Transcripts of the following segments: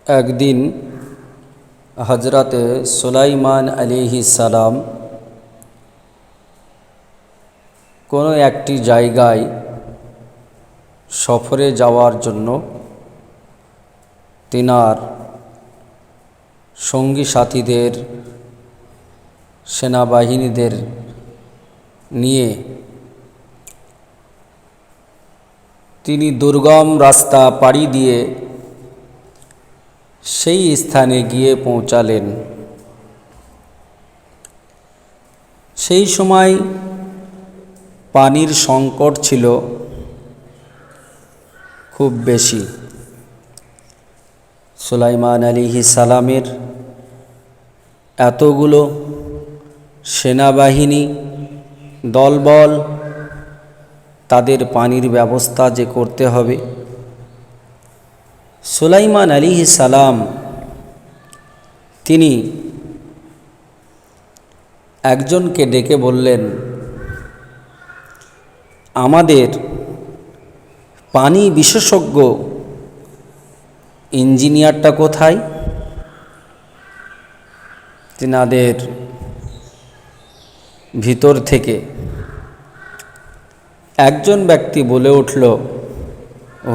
একদিন হজরতে সুলাইমান আলাইহিস সালাম কোনো একটি জায়গায় সফরে যাওয়ার জন্য তিনার সঙ্গী সাথীদের সেনাবাহিনীদের নিয়ে তিনি দুর্গম রাস্তা পাড়ি দিয়ে সেই স্থানে গিয়ে পৌঁছালেন। সেই সময় পানির সংকট ছিল খুব বেশি। সুলাইমান আলাইহিস সালামের এতগুলো সেনাবাহিনী দলবল, তাদের পানির ব্যবস্থা যে করতে হবে। সুলাইমান আলাইহিস সালাম তিনি একজনকে ডেকে বললেন, আমাদের পানি বিশেষজ্ঞ ইঞ্জিনিয়ারটা কোথায়? তিনাদের ভিতর থেকে একজন ব্যক্তি বলে উঠল,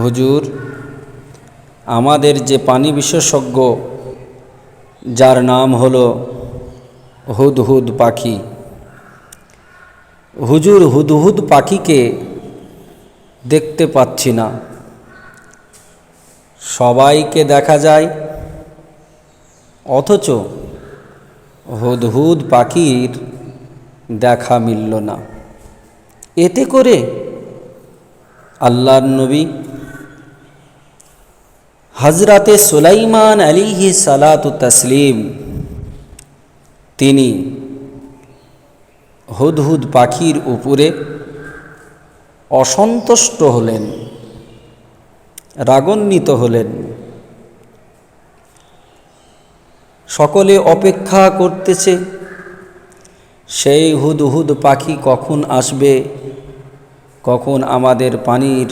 হুজুর, আমাদের যে পানি বিশেষজ্ঞ, যার নাম হলো হুদহুদ পাখি, হুজুর হুদহুদ পাখিকে দেখতে পাচ্ছি না। সবাইকে দেখা যায়, অথচ হুদহুদ পাখির দেখা মিলল না। এতে করে আল্লাহর নবী হজরতে সুলাইমান আলাইহিস সালাতু তাসলিম তিনি হুদহুদ পাখির উপরে অসন্তুষ্ট হলেন, রাগান্বিত হলেন। সকলে অপেক্ষা করতেছে সেই হুদহুদ পাখি কখন আসবে, কখন আমাদের পানির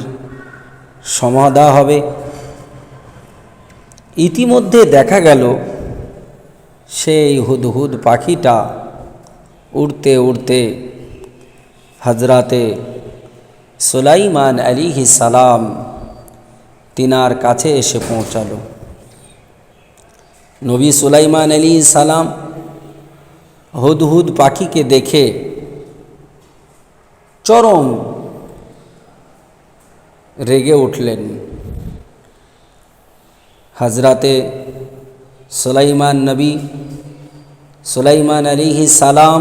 সমাধা হবে। ইতিমধ্যে দেখা গেল সেই হুদহুদ পাখিটা উড়তে উড়তে হজরতে সুলাইমান আলাইহিস সালাম তিনার কাছে এসে পৌঁছালো। নবী সুলাইমান আলাইহিস সালাম হুদহুদ পাখিকে দেখে চরম রেগে উঠলেন। হজরতে সুলাইমান আলাইহিস সালাম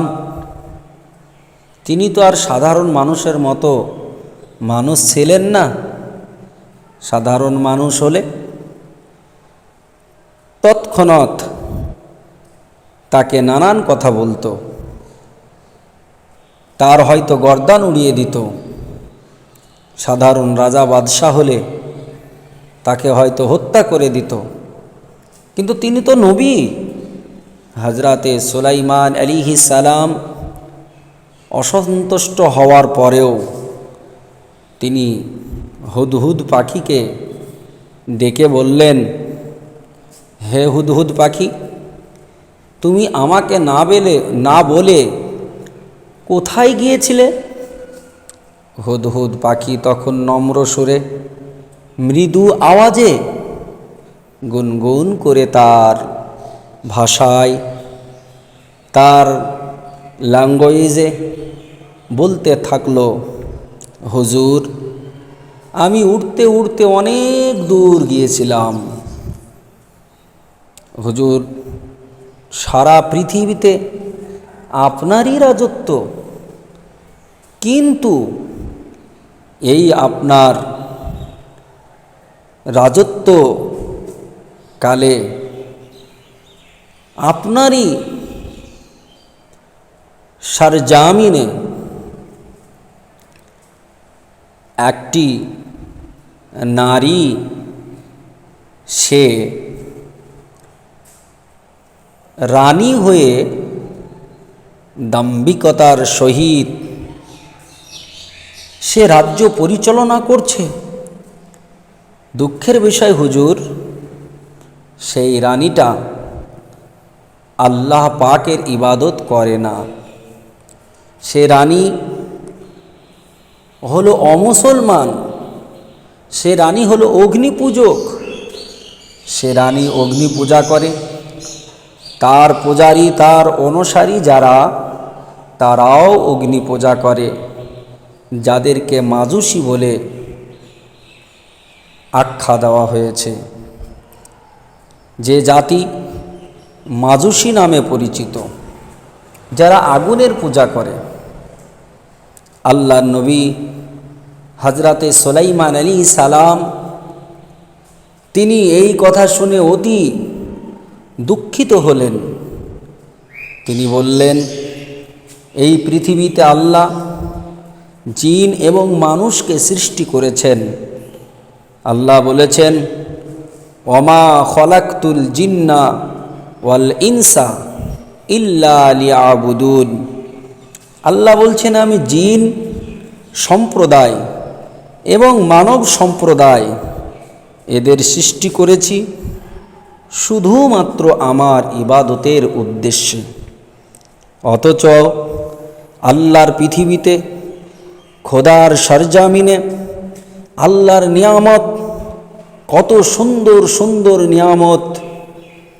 তিনি তো আর সাধারণ মানুষের মতো মানুষ ছিলেন না। সাধারণ মানুষ হলে তৎক্ষণাৎ তাকে নানান কথা বলতো, তার হয়তো গর্দান উড়িয়ে দিত। সাধারণ রাজা বাদশাহ হলে তাকে হয়তো হত্যা করে দিত, কিন্তু তিনি তো নবী। হজরতে সুলাইমান আলাইহিস সালাম অসন্তুষ্ট হওয়ার পরেও তিনি হুদহুদ পাখিকে ডেকে বললেন, হে হুদহুদ পাখি, তুমি আমাকে না বলে কোথায় গিয়েছিলে? হুদহুদ পাখি তখন নম্র সুরে মৃদু আওয়াজে গুনগুন করে তার ভাষায়, তার ল্যাঙ্গুয়েজে বলতে থাকলো, হুজুর, আমি উড়তে উড়তে অনেক দূর গিয়েছিলাম। হুজুর, সারা পৃথিবীতে আপনারই রাজত্ব, কিন্তু এই আপনার রাজত্ব কালে আপনারই সরজামিনে একটি নারী, সে রানী হয়ে দাম্ভিকতার সহিত সে রাজ্য পরিচালনা করছে। দুঃখের বিষয় হুজুর, সেই রানীটা আল্লাহ পাকের ইবাদত করে না। সে রানী হলো অমুসলমান, সে রানী হলো অগ্নি পূজক। সে রানী অগ্নি পূজা করে, তার পূজারী, তার অনুসারী যারা, তারাও অগ্নি পূজা করে, যাদেরকে মাজুসী বলে আখ্যা দেওয়া হয়েছে। যে জাতি মাজুসী নামে পরিচিত, যারা আগুনের পূজা করে। আল্লাহর নবী হযরতে সুলাইমান আলাইহিস সালাম তিনি এই কথা শুনে অতি দুঃখিত হলেন। তিনি বললেন, এই পৃথিবীতে আল্লাহ জিন এবং মানুষকে সৃষ্টি করেছেন। আল্লাহ বলেছেন, ওমা খলাকতুল জিন্না ওয়াল ইনসা ইল্লা লিয়াবুদুন। আল্লাহ বলছেন, আমি জিন সম্প্রদায় এবং মানব সম্প্রদায় এদের সৃষ্টি করেছি শুধুমাত্র আমার ইবাদতের উদ্দেশ্যে। অথচ আল্লাহর পৃথিবীতে, খোদার সরজামিনে আল্লাহর নিয়ামত, কত সুন্দর সুন্দর নিয়ামত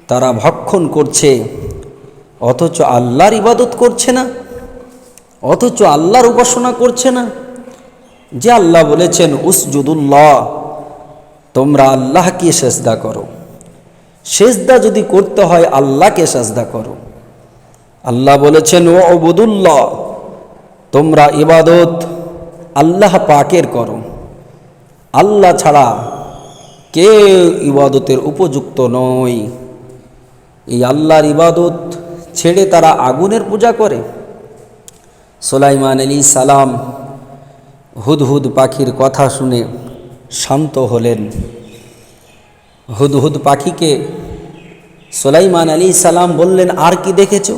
তারা ভক্ষণ করছে, অথচ আল্লাহর ইবাদত করছে না, অথচ আল্লাহর উপাসনা করছে না। যে আল্লাহ বলেছেন, উসজুদুল্লাহ, তোমরা আল্লাহকে সেজদা করো। সেজদা যদি করতে হয় আল্লাহকে সেজদা করো। আল্লাহ বলেছেন, ও উবুদুল্লাহ, তোমরা ইবাদত আল্লাহ পাকের করো। আল্লাহ ছাড়া কেউ ইবাদতের উপযুক্ত নয়। এই আল্লাহর ইবাদত ছেড়ে তারা আগুনের পূজা করে। সুলাইমান আলাইহিস সালাম হুদহুদ পাখির কথা শুনে শান্ত হলেন। হুদহুদ পাখিকে সুলাইমান আলাইহিস সালাম বললেন, আর কি দেখেছো?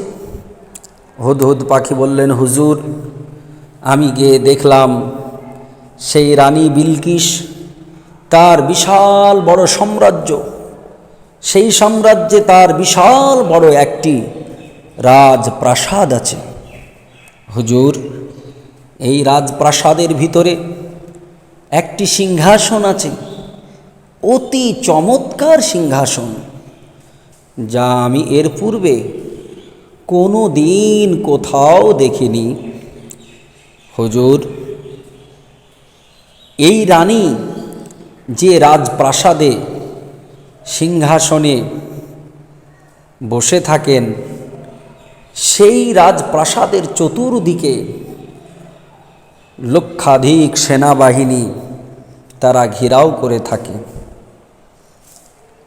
হুদহুদ পাখি বললেন, হুজুর, আমি গিয়ে দেখলাম সেই রানী বিলকিস, তার বিশাল বড় সাম্রাজ্য, সেই সাম্রাজ্যে তার বিশাল বড় একটি রাজপ্রাসাদ আছে। হুজুর, এই রাজপ্রাসাদের ভিতরে একটি সিংহাসন আছে, অতি চমৎকার সিংহাসন, যা আমি এর পূর্বে কোনো দিন কোথাও দেখিনি। হুজুর, এই রানী যে রাজপ্রাসাদে সিংহাসনে বসে থাকেন, সেই রাজপ্রাসাদের চতুর্দিকে লক্ষাধিক সেনাবাহিনী তারা ঘেরাও করে থাকে।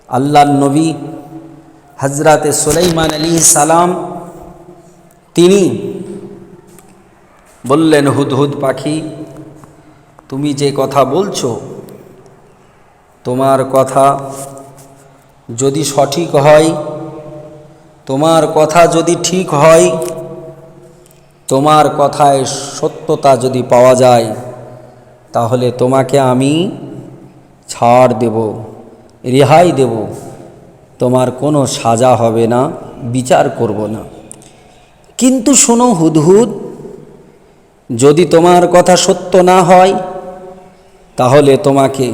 আল্লাহর নবী হযরতে সুলাইমান আলাইহিস সালাম তিনি বললেন, হুদহুদ পাখি, তুমি যে কথা বলছো, তোমার কথা যদি সঠিক হয়, তোমার কথা যদি ঠিক হয়, তোমার কথায় সত্যতা যদি পাওয়া যায়, তাহলে তোমাকে আমি ছাড় দেব, রেহাই দেব, তোমার কোনো সাজা হবে না, বিচার করব না। কিন্তু শোনো হুদহুদ, যদি তোমার কথা সত্য না হয়, তাহলে তোমাকে